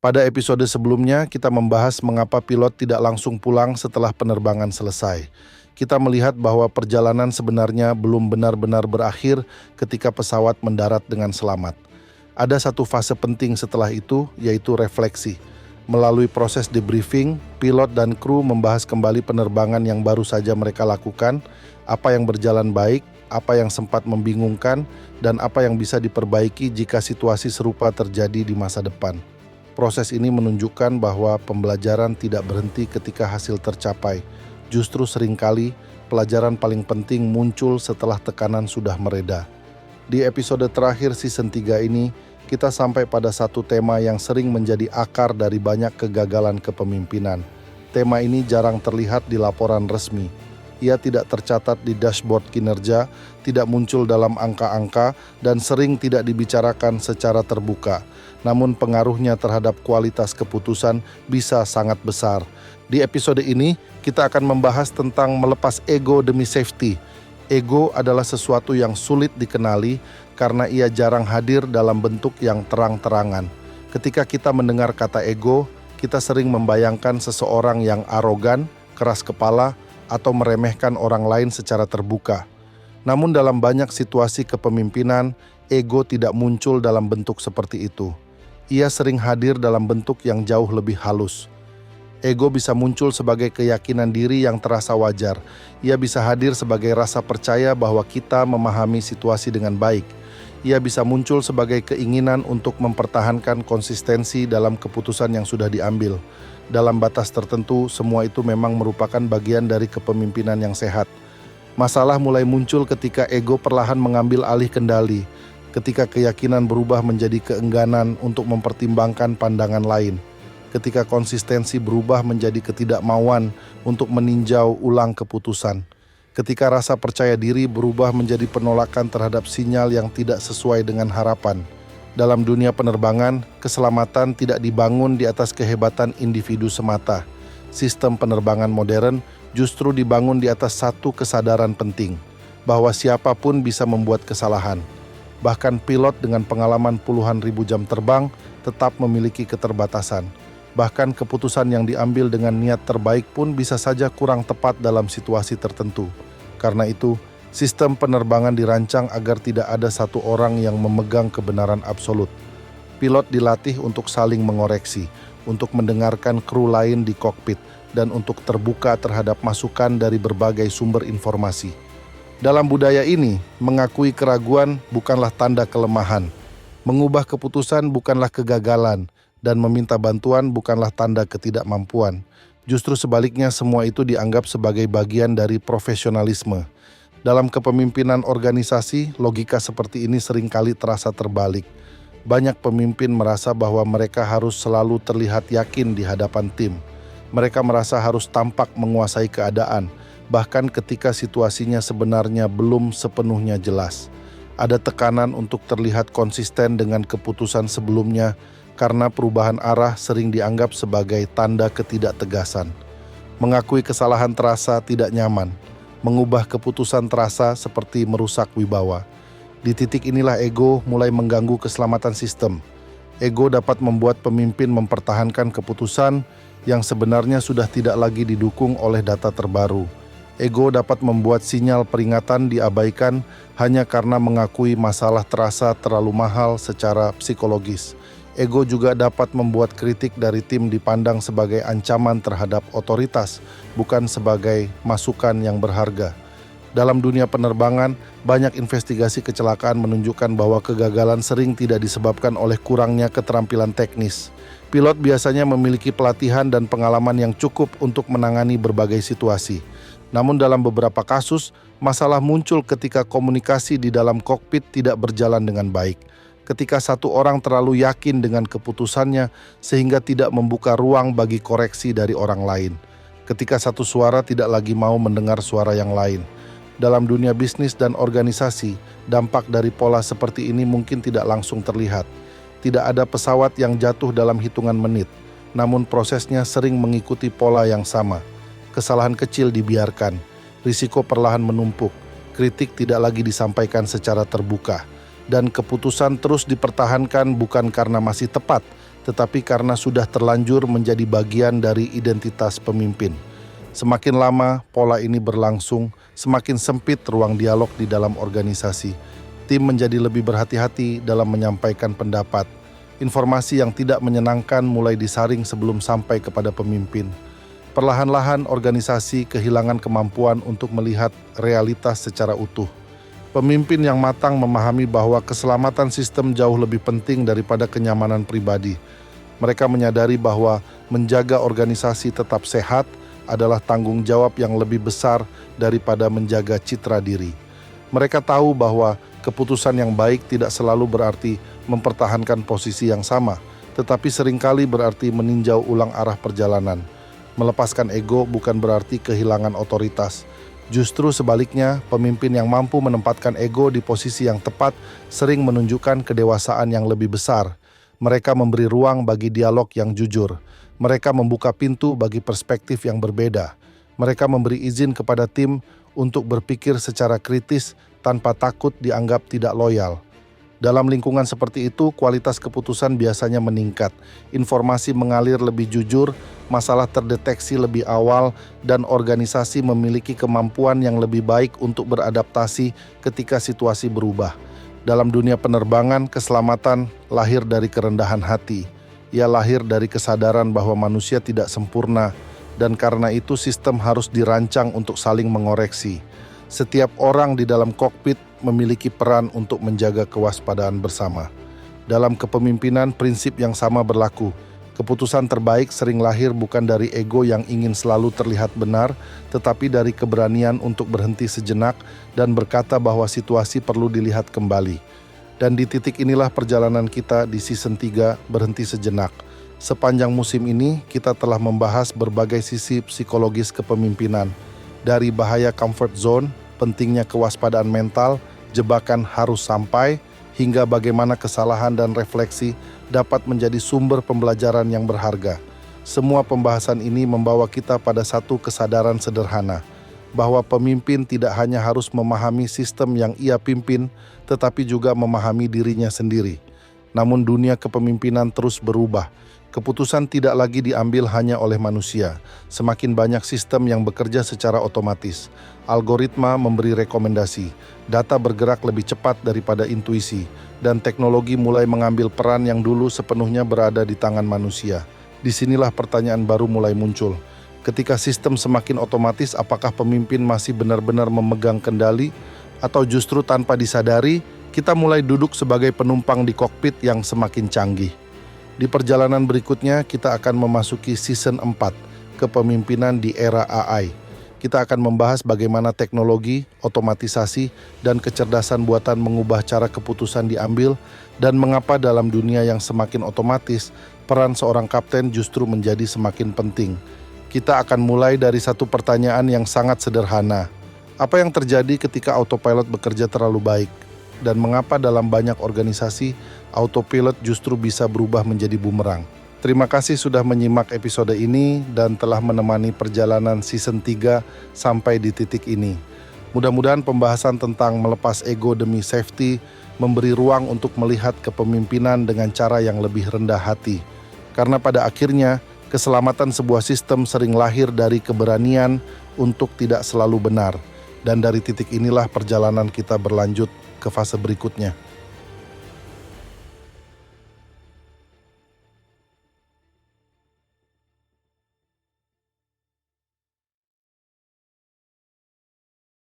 Pada episode sebelumnya, kita membahas mengapa pilot tidak langsung pulang setelah penerbangan selesai. Kita melihat bahwa perjalanan sebenarnya belum benar-benar berakhir ketika pesawat mendarat dengan selamat. Ada satu fase penting setelah itu, yaitu refleksi. Melalui proses debriefing, pilot dan kru membahas kembali penerbangan yang baru saja mereka lakukan, apa yang berjalan baik, apa yang sempat membingungkan, dan apa yang bisa diperbaiki jika situasi serupa terjadi di masa depan. Proses ini menunjukkan bahwa pembelajaran tidak berhenti ketika hasil tercapai. Justru seringkali, pelajaran paling penting muncul setelah tekanan sudah mereda. Di episode terakhir season 3 ini, kita sampai pada satu tema yang sering menjadi akar dari banyak kegagalan kepemimpinan. Tema ini jarang terlihat di laporan resmi. Ia tidak tercatat di dashboard kinerja, tidak muncul dalam angka-angka, dan sering tidak dibicarakan secara terbuka. Namun pengaruhnya terhadap kualitas keputusan bisa sangat besar. Di episode ini, kita akan membahas tentang melepas ego demi safety. Ego adalah sesuatu yang sulit dikenali karena ia jarang hadir dalam bentuk yang terang-terangan. Ketika kita mendengar kata ego, kita sering membayangkan seseorang yang arogan, keras kepala, atau meremehkan orang lain secara terbuka. Namun dalam banyak situasi kepemimpinan, ego tidak muncul dalam bentuk seperti itu. Ia sering hadir dalam bentuk yang jauh lebih halus. Ego bisa muncul sebagai keyakinan diri yang terasa wajar. Ia bisa hadir sebagai rasa percaya bahwa kita memahami situasi dengan baik. Ia bisa muncul sebagai keinginan untuk mempertahankan konsistensi dalam keputusan yang sudah diambil. Dalam batas tertentu, semua itu memang merupakan bagian dari kepemimpinan yang sehat. Masalah mulai muncul ketika ego perlahan mengambil alih kendali, ketika keyakinan berubah menjadi keengganan untuk mempertimbangkan pandangan lain, ketika konsistensi berubah menjadi ketidakmauan untuk meninjau ulang keputusan, ketika rasa percaya diri berubah menjadi penolakan terhadap sinyal yang tidak sesuai dengan harapan. Dalam dunia penerbangan, keselamatan tidak dibangun di atas kehebatan individu semata. Sistem penerbangan modern justru dibangun di atas satu kesadaran penting, bahwa siapapun bisa membuat kesalahan. Bahkan pilot dengan pengalaman puluhan ribu jam terbang tetap memiliki keterbatasan. Bahkan keputusan yang diambil dengan niat terbaik pun bisa saja kurang tepat dalam situasi tertentu. Karena itu, sistem penerbangan dirancang agar tidak ada satu orang yang memegang kebenaran absolut. Pilot dilatih untuk saling mengoreksi, untuk mendengarkan kru lain di kokpit, dan untuk terbuka terhadap masukan dari berbagai sumber informasi. Dalam budaya ini, mengakui keraguan bukanlah tanda kelemahan. Mengubah keputusan bukanlah kegagalan, dan meminta bantuan bukanlah tanda ketidakmampuan. Justru sebaliknya, semua itu dianggap sebagai bagian dari profesionalisme. Dalam kepemimpinan organisasi, logika seperti ini seringkali terasa terbalik. Banyak pemimpin merasa bahwa mereka harus selalu terlihat yakin di hadapan tim. Mereka merasa harus tampak menguasai keadaan, bahkan ketika situasinya sebenarnya belum sepenuhnya jelas. Ada tekanan untuk terlihat konsisten dengan keputusan sebelumnya karena perubahan arah sering dianggap sebagai tanda ketidaktegasan. Mengakui kesalahan terasa tidak nyaman. Mengubah keputusan terasa seperti merusak wibawa. Di titik inilah ego mulai mengganggu keselamatan sistem. Ego dapat membuat pemimpin mempertahankan keputusan yang sebenarnya sudah tidak lagi didukung oleh data terbaru. Ego dapat membuat sinyal peringatan diabaikan hanya karena mengakui masalah terasa terlalu mahal secara psikologis. Ego juga dapat membuat kritik dari tim dipandang sebagai ancaman terhadap otoritas, bukan sebagai masukan yang berharga. Dalam dunia penerbangan, banyak investigasi kecelakaan menunjukkan bahwa kegagalan sering tidak disebabkan oleh kurangnya keterampilan teknis. Pilot biasanya memiliki pelatihan dan pengalaman yang cukup untuk menangani berbagai situasi. Namun dalam beberapa kasus, masalah muncul ketika komunikasi di dalam kokpit tidak berjalan dengan baik. Ketika satu orang terlalu yakin dengan keputusannya sehingga tidak membuka ruang bagi koreksi dari orang lain. Ketika satu suara tidak lagi mau mendengar suara yang lain. Dalam dunia bisnis dan organisasi, dampak dari pola seperti ini mungkin tidak langsung terlihat. Tidak ada pesawat yang jatuh dalam hitungan menit, namun prosesnya sering mengikuti pola yang sama. Kesalahan kecil dibiarkan, risiko perlahan menumpuk, kritik tidak lagi disampaikan secara terbuka, dan keputusan terus dipertahankan bukan karena masih tepat, tetapi karena sudah terlanjur menjadi bagian dari identitas pemimpin. Semakin lama pola ini berlangsung, semakin sempit ruang dialog di dalam organisasi. Tim menjadi lebih berhati-hati dalam menyampaikan pendapat. Informasi yang tidak menyenangkan mulai disaring sebelum sampai kepada pemimpin. Perlahan-lahan organisasi kehilangan kemampuan untuk melihat realitas secara utuh. Pemimpin yang matang memahami bahwa keselamatan sistem jauh lebih penting daripada kenyamanan pribadi. Mereka menyadari bahwa menjaga organisasi tetap sehat adalah tanggung jawab yang lebih besar daripada menjaga citra diri. Mereka tahu bahwa keputusan yang baik tidak selalu berarti mempertahankan posisi yang sama, tetapi seringkali berarti meninjau ulang arah perjalanan. Melepaskan ego bukan berarti kehilangan otoritas. Justru sebaliknya, pemimpin yang mampu menempatkan ego di posisi yang tepat sering menunjukkan kedewasaan yang lebih besar. Mereka memberi ruang bagi dialog yang jujur. Mereka membuka pintu bagi perspektif yang berbeda. Mereka memberi izin kepada tim untuk berpikir secara kritis tanpa takut dianggap tidak loyal. Dalam lingkungan seperti itu, kualitas keputusan biasanya meningkat. Informasi mengalir lebih jujur, masalah terdeteksi lebih awal, dan organisasi memiliki kemampuan yang lebih baik untuk beradaptasi ketika situasi berubah. Dalam dunia penerbangan, keselamatan lahir dari kerendahan hati. Ia lahir dari kesadaran bahwa manusia tidak sempurna, dan karena itu sistem harus dirancang untuk saling mengoreksi. Setiap orang di dalam kokpit memiliki peran untuk menjaga kewaspadaan bersama. Dalam kepemimpinan, prinsip yang sama berlaku. Keputusan terbaik sering lahir bukan dari ego yang ingin selalu terlihat benar, tetapi dari keberanian untuk berhenti sejenak dan berkata bahwa situasi perlu dilihat kembali. Dan di titik inilah perjalanan kita di season 3 berhenti sejenak. Sepanjang musim ini, kita telah membahas berbagai sisi psikologis kepemimpinan. Dari bahaya comfort zone, pentingnya kewaspadaan mental, jebakan harus sampai, hingga bagaimana kesalahan dan refleksi dapat menjadi sumber pembelajaran yang berharga. Semua pembahasan ini membawa kita pada satu kesadaran sederhana, bahwa pemimpin tidak hanya harus memahami sistem yang ia pimpin, tetapi juga memahami dirinya sendiri. Namun dunia kepemimpinan terus berubah. Keputusan tidak lagi diambil hanya oleh manusia. Semakin banyak sistem yang bekerja secara otomatis. Algoritma memberi rekomendasi, data bergerak lebih cepat daripada intuisi, dan teknologi mulai mengambil peran yang dulu sepenuhnya berada di tangan manusia. Disinilah pertanyaan baru mulai muncul. Ketika sistem semakin otomatis, apakah pemimpin masih benar-benar memegang kendali? Atau justru tanpa disadari, kita mulai duduk sebagai penumpang di kokpit yang semakin canggih? Di perjalanan berikutnya, kita akan memasuki season 4, kepemimpinan di era AI. Kita akan membahas bagaimana teknologi, otomatisasi, dan kecerdasan buatan mengubah cara keputusan diambil, dan mengapa dalam dunia yang semakin otomatis, peran seorang kapten justru menjadi semakin penting. Kita akan mulai dari satu pertanyaan yang sangat sederhana. Apa yang terjadi ketika autopilot bekerja terlalu baik? Dan mengapa dalam banyak organisasi, autopilot justru bisa berubah menjadi bumerang? Terima kasih sudah menyimak episode ini dan telah menemani perjalanan season 3 sampai di titik ini. Mudah-mudahan pembahasan tentang melepas ego demi safety memberi ruang untuk melihat kepemimpinan dengan cara yang lebih rendah hati. Karena pada akhirnya, keselamatan sebuah sistem sering lahir dari keberanian untuk tidak selalu benar. Dan dari titik inilah perjalanan kita berlanjut ke fase berikutnya.